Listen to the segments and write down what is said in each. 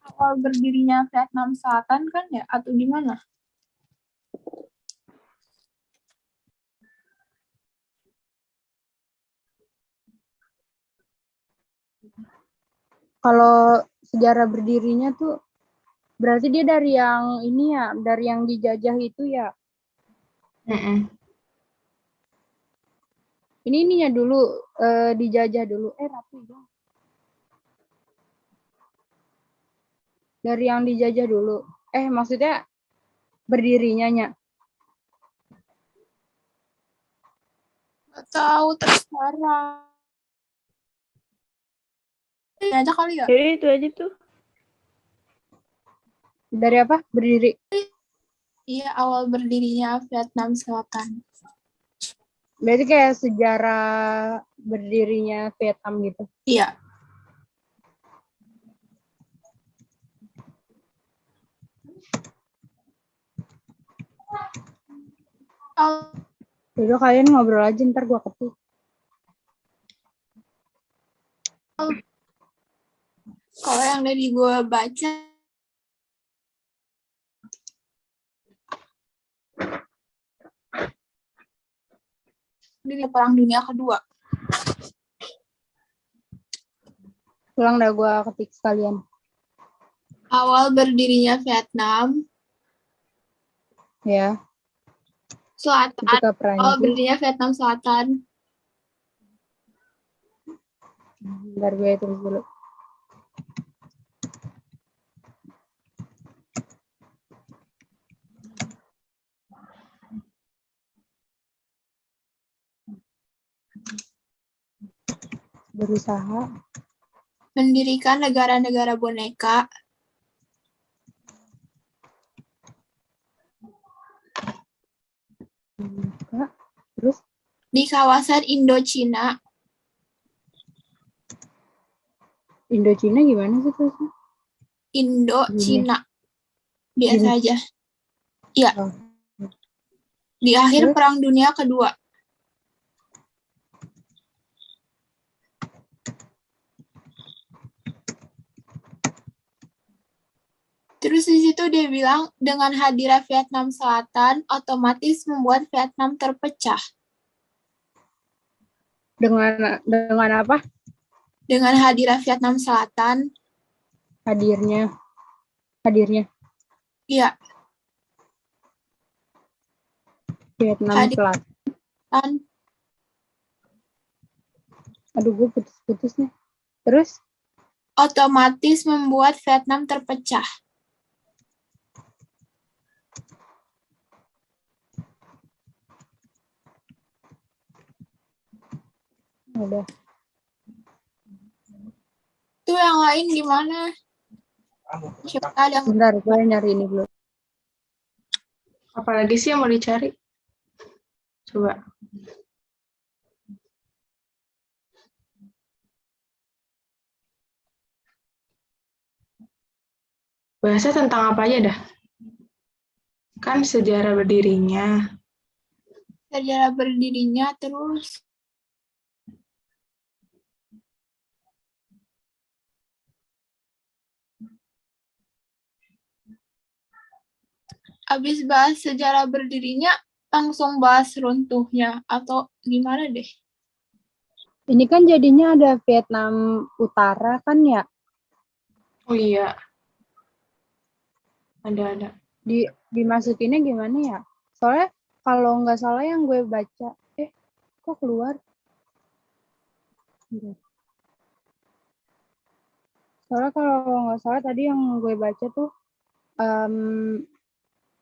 Awal berdirinya Vietnam Selatan kan ya, atau gimana? Kalau sejarah berdirinya tuh berarti dia dari yang ini ya, dari yang dijajah itu ya. Ini ininya dulu dijajah dulu. Rapi dong. Dari yang dijajah dulu. Maksudnya berdirinya nya. Gak tahu, terserah. Ini aja kali ya? Jadi itu aja tuh. Dari apa? Berdiri. Iya, awal berdirinya Vietnam Selatan. Berarti kayak sejarah berdirinya Vietnam gitu. Iya. Jadi kalian ngobrol aja, ntar gue ketik. Kalau yang dari gue baca, di Perang Dunia Kedua. Pulang dah gue ketik sekalian. Awal berdirinya Vietnam Ya. Selatan. Ketika Perancis. Awal berdirinya Vietnam Selatan. Bentar gue tulis dulu. Berusaha mendirikan negara-negara boneka terus di kawasan Indochina. Indochina gimana sih terusnya? Indochina. Biasa aja. Iya. Oh. Di akhir Perang Dunia Kedua. Terus di situ dia bilang, dengan hadirnya Vietnam Selatan, otomatis membuat Vietnam terpecah. Dengan apa? Dengan hadirnya Vietnam Selatan. Hadirnya. Iya. Vietnam Selatan. Aduh, gue putus-putus nih. Terus? Otomatis membuat Vietnam terpecah. Udah. Itu yang lain gimana? Siapa ada yang... Bentar, gue nyari ini dulu. Apalagi sih yang mau dicari? Coba. Bahasa tentang apa aja dah? Kan sejarah berdirinya. Sejarah berdirinya terus. Habis bahas sejarah berdirinya, langsung bahas runtuhnya, atau gimana deh? Ini kan jadinya ada Vietnam Utara kan ya? Oh iya. Ada. Dimasukinnya gimana ya? Soalnya kalau nggak salah yang gue baca, kok keluar? Soalnya kalau nggak salah tadi yang gue baca tuh,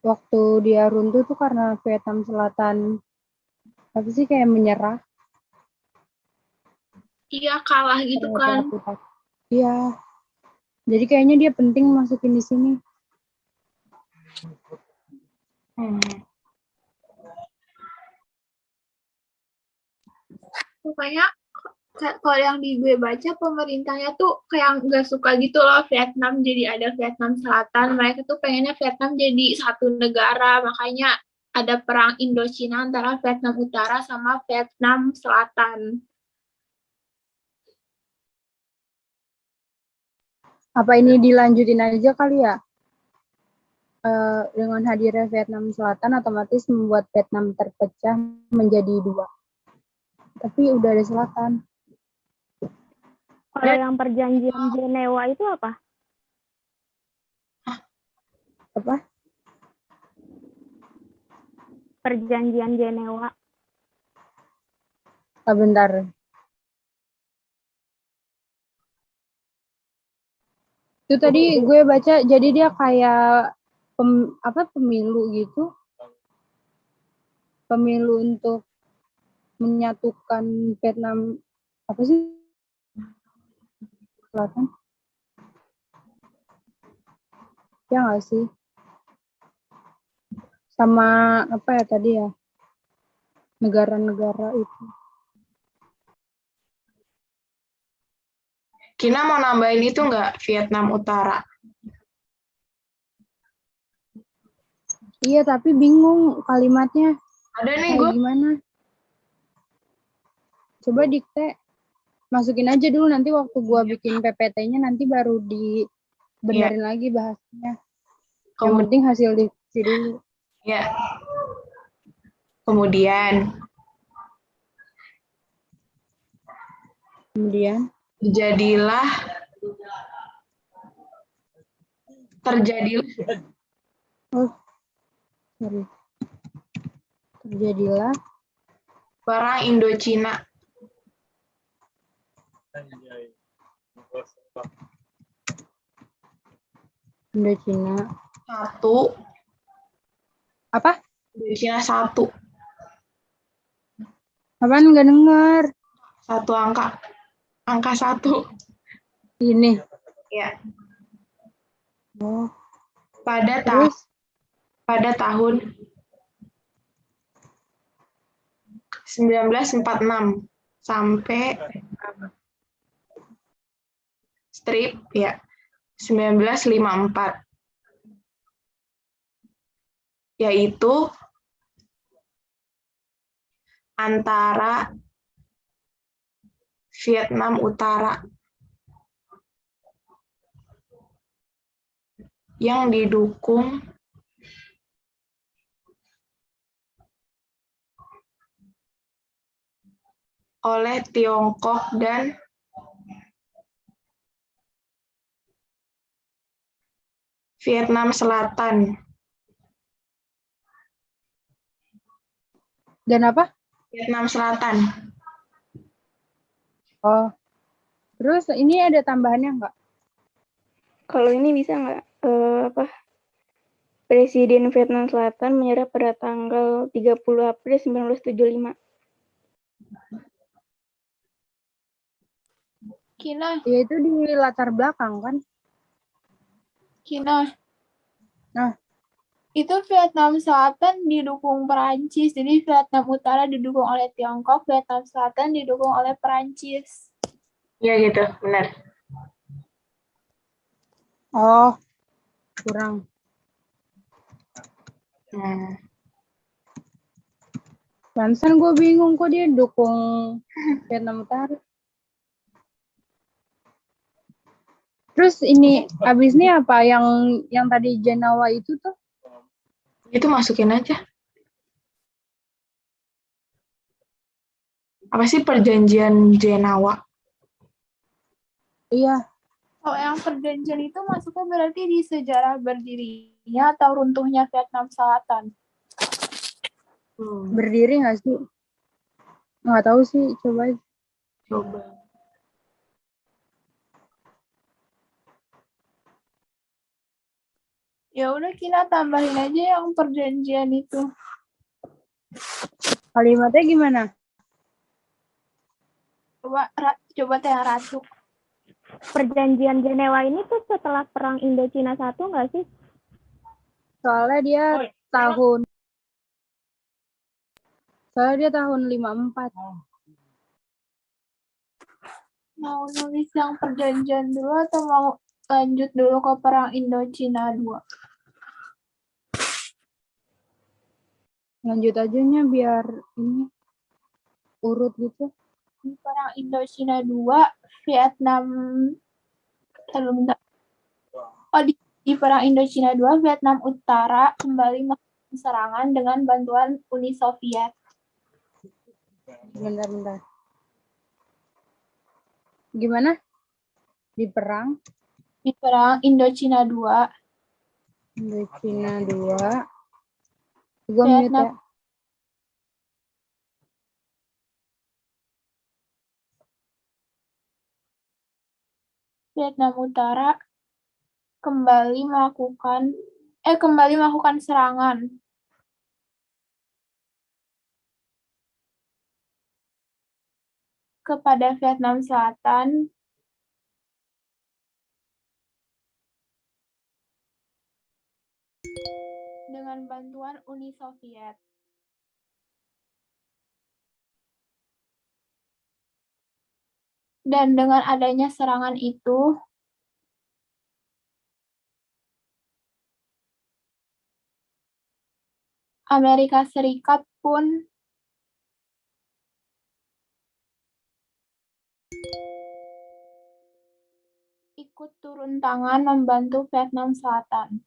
waktu dia runtuh tuh karena Vietnam Selatan apa sih kayak menyerah. Iya, kalah gitu kan. Iya. Jadi kayaknya dia penting masukin di sini. Pokoknya kalau yang di gue baca, pemerintahnya tuh kayak nggak suka gitu loh Vietnam jadi ada Vietnam Selatan. Mereka tuh pengennya Vietnam jadi satu negara, makanya ada perang Indochina antara Vietnam Utara sama Vietnam Selatan. Apa ini dilanjutin aja kali ya? Dengan hadirnya Vietnam Selatan otomatis membuat Vietnam terpecah menjadi dua. Tapi udah ada Selatan. Kalau yang perjanjian Jenewa itu apa? Apa? Perjanjian Jenewa. Bentar. Itu tadi gue baca, jadi dia kayak pemilu gitu. Pemilu untuk menyatukan Vietnam, apa sih? Selatan. Ya nggak sih? Sama apa ya tadi ya? Negara-negara itu. Kina mau nambahin itu nggak Vietnam Utara? Iya, tapi bingung kalimatnya. Ada nih Kayak gue. gimana? Coba dikte. Masukin aja dulu, nanti waktu gua bikin PPT-nya nanti baru dibenerin lagi bahasanya. Yang penting hasil diskusi dulu. Ya. Kemudian terjadilah Terjadilah Perang Indochina. Indochina. Satu. Apa? Indochina 1. Apaan, nggak denger? Satu angka. Angka 1. Ini. Ya. Oh. Pada tahun 1946 sampai strip ya 1954, yaitu antara Vietnam Utara yang didukung oleh Tiongkok dan Vietnam Selatan. Dan apa? Vietnam Selatan. Oh. Terus ini ada tambahannya nggak? Kalau ini bisa nggak? Presiden Vietnam Selatan menyerah pada tanggal 30 April 1975. Kina, Ya itu di latar belakang kan? Kina. Nah. Itu Vietnam Selatan didukung Perancis, jadi Vietnam Utara didukung oleh Tiongkok, Vietnam Selatan didukung oleh Perancis. Iya gitu, benar. Oh, kurang. Pantesan gue bingung kok dia dukung Vietnam Utara. Terus ini abis ini apa yang tadi Jenawa itu tuh? Itu masukin aja. Apa sih perjanjian Jenawa? Iya. Kalau yang perjanjian itu masuknya berarti di sejarah berdirinya atau runtuhnya Vietnam Selatan? Berdiri nggak sih? Nggak tahu sih, coba. Ya udah Kina tambahin aja yang perjanjian itu. Kalimatnya gimana? Coba Teh Ratu. Perjanjian Jenewa ini tuh setelah Perang Indochina 1 nggak sih? Soalnya dia tahun 54. Mau nulis yang perjanjian dulu atau mau lanjut dulu ke Perang Indochina 2? Lanjut aja biar ini urut gitu. Perang Indochina 2, Vietnam Oh, di Perang Indochina II, Vietnam Utara kembali melakukan serangan dengan bantuan Uni Soviet. Bentar. Gimana? Di perang Di Perang Indochina II, Indochina 2. Gue mute Vietnam, ya. Vietnam Utara kembali melakukan serangan kepada Vietnam Selatan dengan bantuan Uni Soviet. Dan dengan adanya serangan itu, Amerika Serikat pun ikut turun tangan membantu Vietnam Selatan.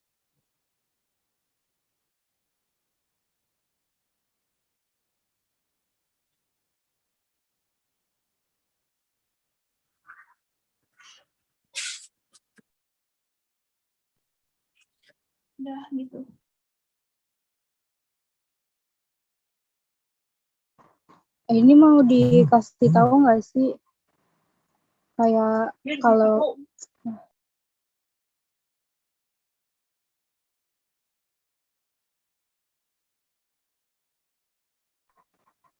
Udah gitu. Ini mau dikasih tahu nggak sih? Kayak kalau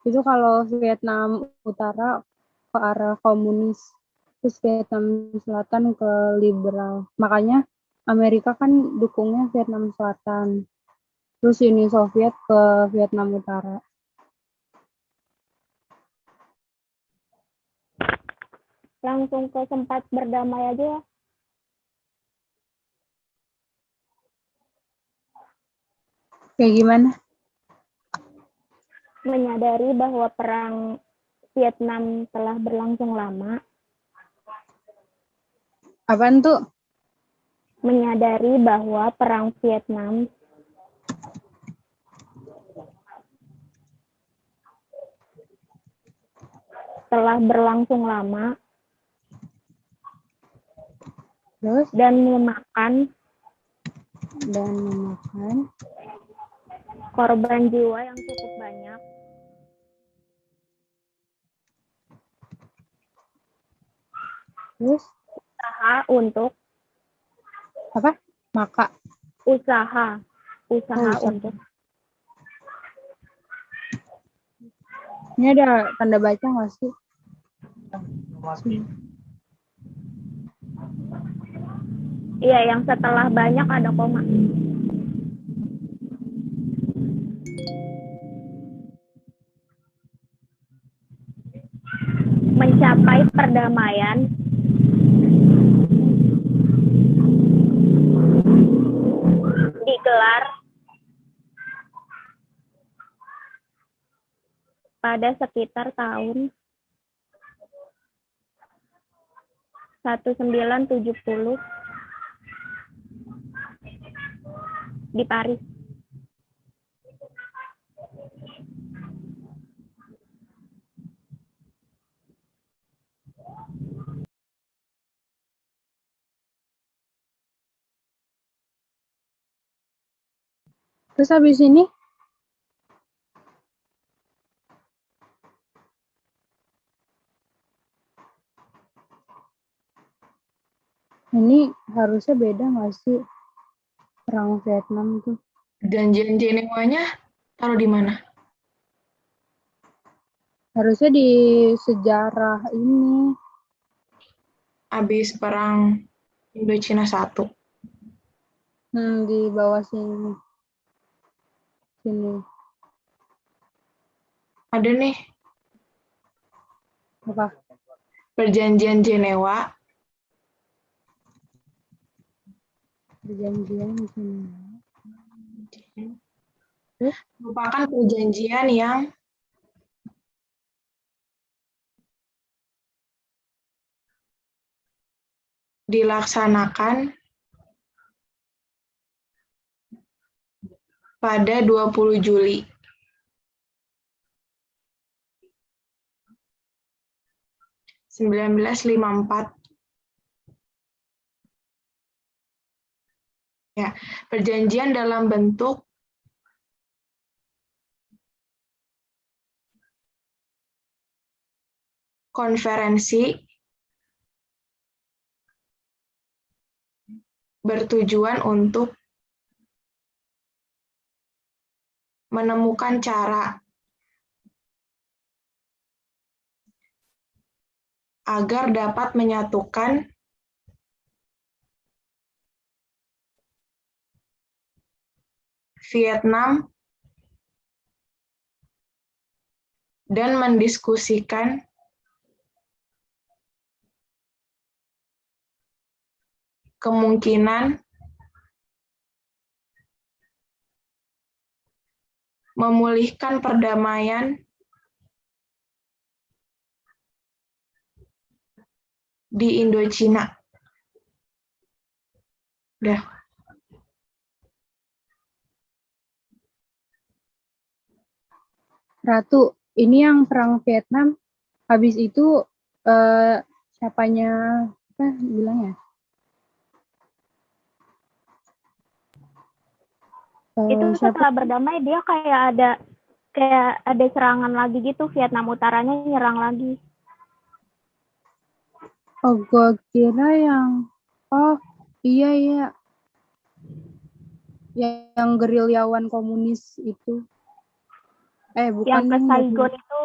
itu kalau Vietnam Utara ke arah komunis, terus Vietnam Selatan ke liberal. Makanya Amerika kan dukungnya Vietnam Selatan, terus Uni Soviet ke Vietnam Utara. Langsung ke tempat berdamai aja ya. Kayak gimana? Menyadari bahwa perang Vietnam telah berlangsung lama. Apaan tuh? Menyadari bahwa perang Vietnam telah berlangsung lama. Terus? Dan memakan korban jiwa yang cukup banyak. Terus? Usaha untuk Apa? usaha untuk Ini ada tanda baca nggak sih? Iya, yang setelah banyak ada koma. Mencapai perdamaian digelar pada sekitar tahun 1970 di Paris. Terus habis ini? Ini harusnya beda nggak sih perang Vietnam tuh? Perjanjian Jenewa-nya taruh di mana? Harusnya di sejarah ini. Habis perang Indochina 1. Di bawah sini. Sini. Ada nih, Apa? Perjanjian Jenewa. Perjanjian sini. Merupakan perjanjian yang dilaksanakan pada 20 Juli. (1954). Ya, perjanjian dalam bentuk konferensi bertujuan untuk menemukan cara agar dapat menyatukan Vietnam dan mendiskusikan kemungkinan memulihkan perdamaian di Indochina. Udah. Ratu, ini yang perang Vietnam, habis itu siapanya apa bilangnya? Itu setelah berdamai dia kayak ada serangan lagi gitu, Vietnam Utaranya nyerang lagi. Oh, gua kira iya. Yang gerilyawan komunis itu. Bukan Yang ke Saigon itu.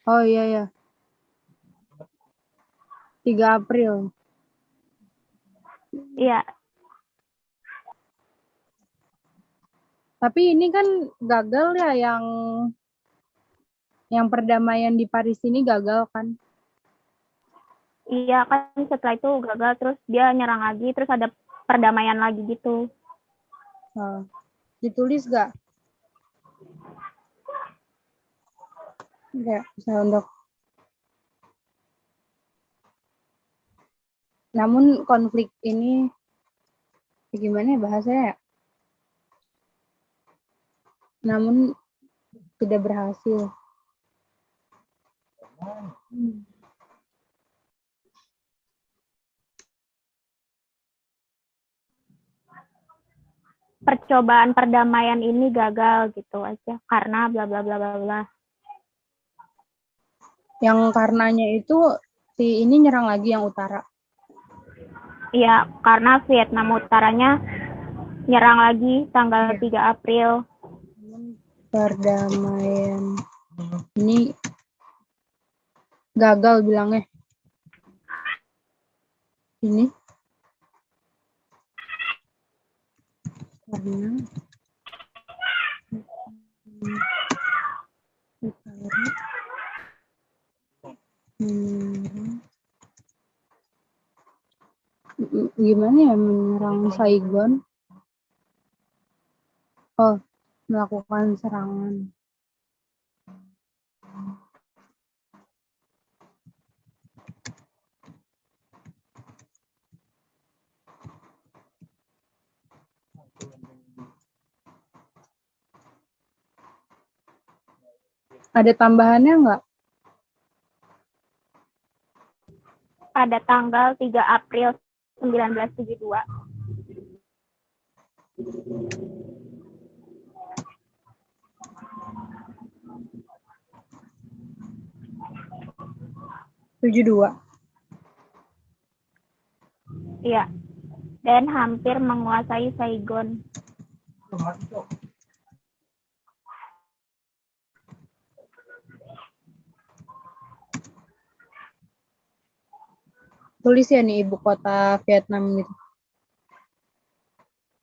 Oh iya. 3 April. Iya. Tapi ini kan gagal ya, yang perdamaian di Paris ini gagal kan? Iya kan, setelah itu gagal, terus dia nyerang lagi, terus ada perdamaian lagi gitu. Ditulis gak? Enggak, bisa untuk. Namun konflik ini gimana ya bahasanya ya? Namun tidak berhasil. Percobaan perdamaian ini gagal gitu aja karena bla bla bla bla bla. Yang karenanya itu si ini nyerang lagi yang utara. Iya, karena Vietnam Utaranya nyerang lagi tanggal 3 April. Perdamaian ini gagal bilangnya. Ini karena gimana ya menyerang Saigon? Melakukan serangan. Ada tambahannya nggak? Pada tanggal 3 April 1972. Iya, dan hampir menguasai Saigon. Tulis ya nih ibu kota Vietnam gitu.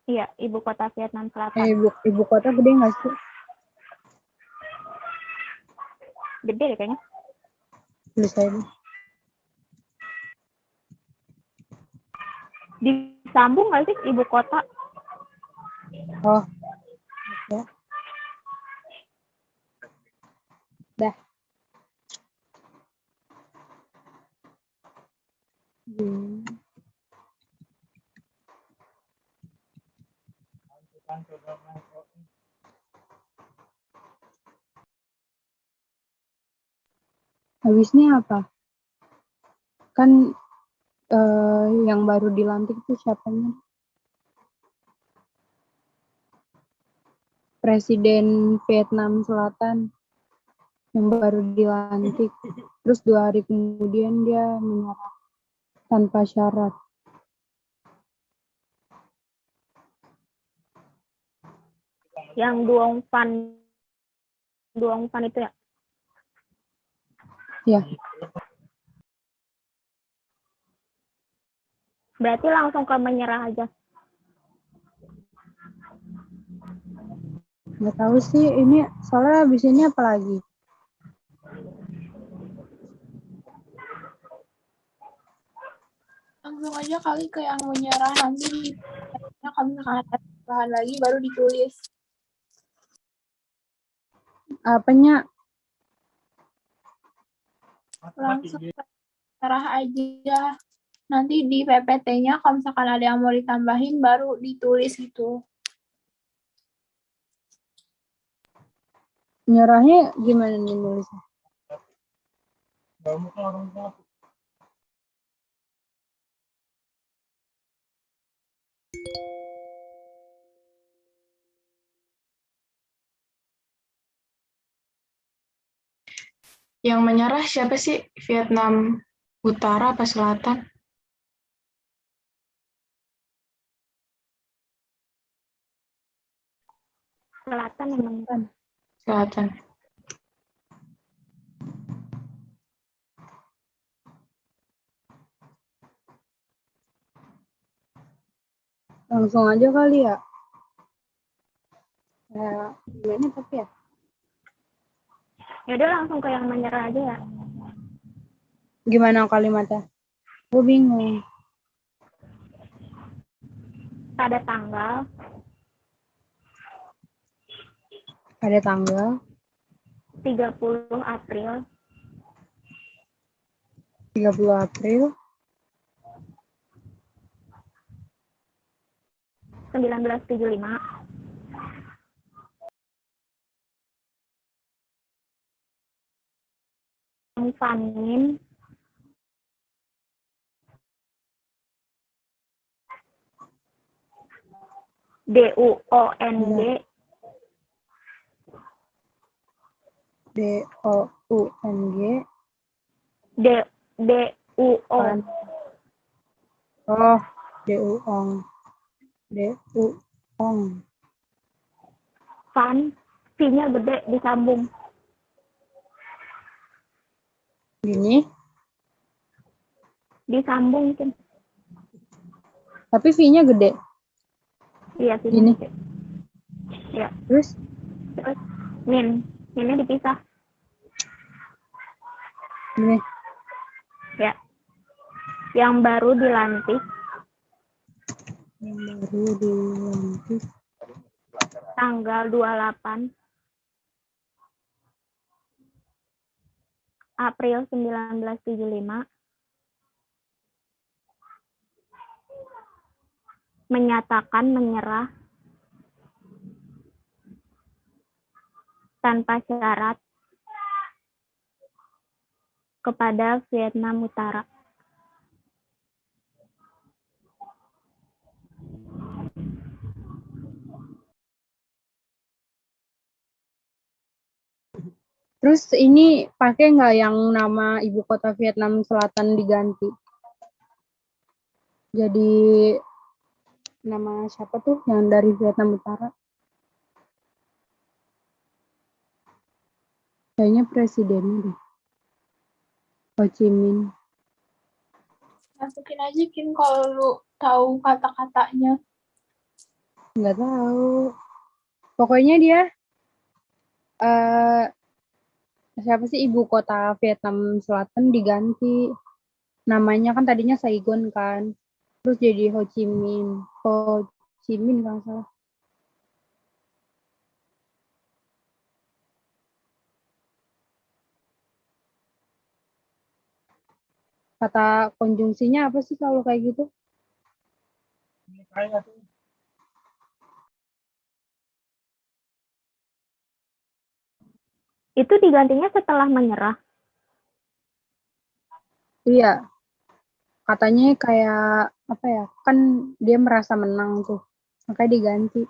Iya, ibu kota Vietnam Selatan. Ibu kota gede nggak sih? Gede deh kayaknya. Tulis aja. Disambung nggak sih ibu kota? Oh, ya. Dah. Habisnya apa? Kan yang baru dilantik tuh siapanya? Presiden Vietnam Selatan yang baru dilantik. Terus 2 hari kemudian dia menyerah tanpa syarat. Yang Duong Phan itu ya? Ya, Berarti langsung ke menyerah aja. nggak tahu sih ini soalnya habis ini apa lagi? Langsung aja kali ke yang menyerah, nanti kalau misalkan ada bahan lagi baru ditulis. Apanya? Langsung menyerah aja. Nanti di PPT-nya kalau misalkan ada yang mau ditambahin baru ditulis gitu. Nyerahnya gimana nih nulisnya? Yang menyerah siapa sih? Vietnam Utara apa Selatan? Selatan emang. Selatan. Langsung aja kali ya? Ya, gimana tapi ya? Ya udah langsung ke yang menyerah aja ya. Gimana kalimatnya? Gue bingung. Pada tanggal Ada tanggal 30 April 30 April 1975 Phan Minh DUONG DOUNG DUONG oh DUONG DUONG Phan, V-nya gede disambung. gini Disambung kan. tapi V-nya gede Iya, V-nya gini gede. Ya, terus terus Min-nya dipisah. gini Ya. Yang baru dilantik yang baru dilantik tanggal 28 April 1975 menyatakan menyerah tanpa syarat kepada Vietnam Utara. terus ini pakai nggak yang nama ibu kota Vietnam Selatan diganti jadi nama siapa tuh yang dari Vietnam Utara kayaknya presidennya deh Ho Chi Minh Masukin aja Kin kalau lu tahu kata-katanya. nggak tahu pokoknya dia siapa sih ibu kota Vietnam Selatan diganti namanya kan tadinya Saigon kan terus jadi Ho Chi Minh kalau salah kata konjungsinya apa sih kalau kayak gitu Itu digantinya setelah menyerah. Iya, katanya kayak apa ya? Kan dia merasa menang tuh, makanya diganti.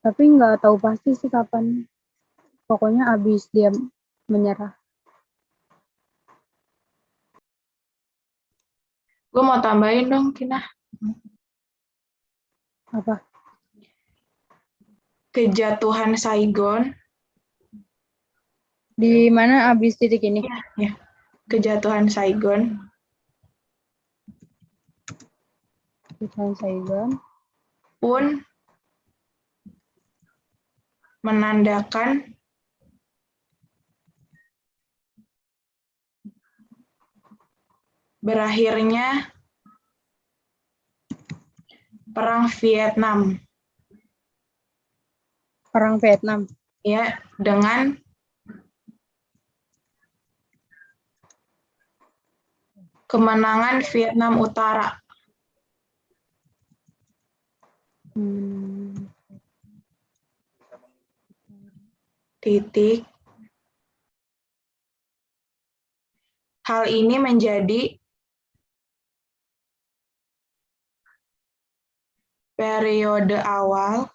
Tapi nggak tahu pasti sih kapan. Pokoknya abis dia menyerah. Gue mau tambahin dong, Kina. Apa? Kejatuhan Saigon. Di mana abis titik ini? Ya, kejatuhan Saigon. Kejatuhan Saigon. Pun menandakan berakhirnya Perang Vietnam. Perang Vietnam. Ya, dengan kemenangan Vietnam Utara. Titik. Hal ini menjadi periode awal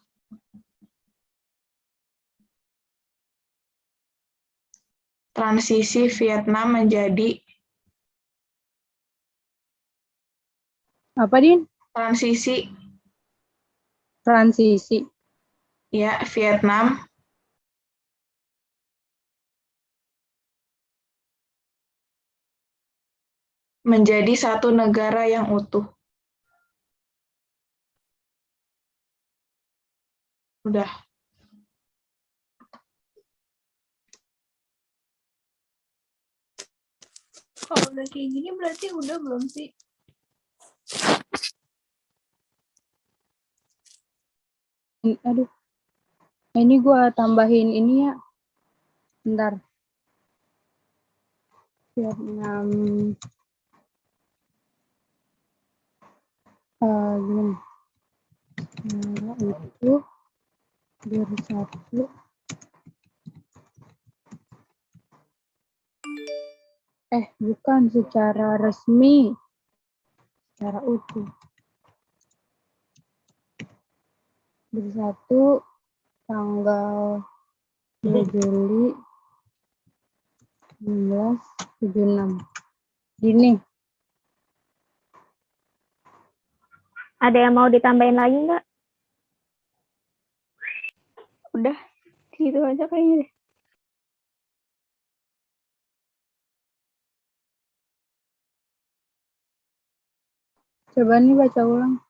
transisi Vietnam menjadi Apa, Din? transisi ya Vietnam menjadi satu negara yang utuh. Udah. Kalau udah kayak gini berarti udah belum sih? Aduh. Ini gua tambahin ini ya. Bentar. Vietnam. Gimana? Itu bersatu. Bukan secara resmi. Secara utuh. Bersatu tanggal 2 Juli 1976. Gini. Ada yang mau ditambahin lagi nggak? Udah, gitu aja kayaknya deh. Coba nih baca ulang.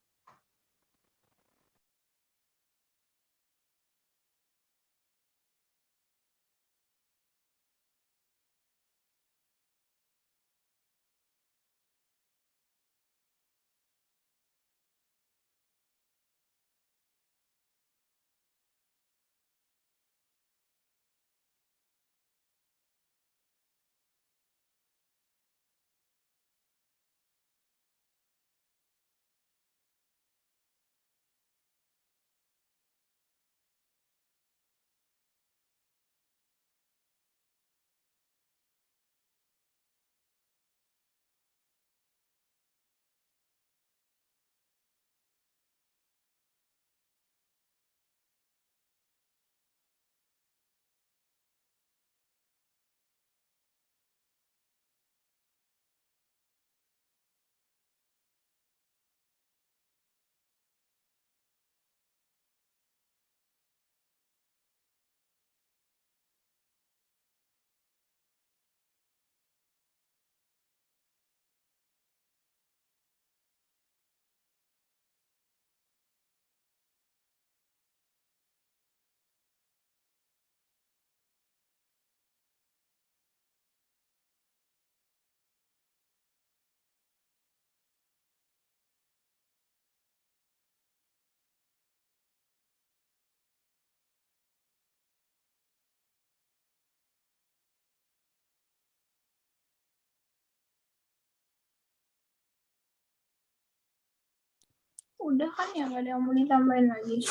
Udah kan ya, nggak ada yang mau ditambahin lagi.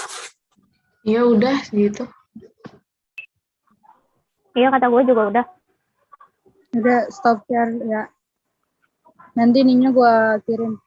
Ya udah gitu. Iya, kata gue juga udah. Udah stop share ya. Nanti ininya gue kirim.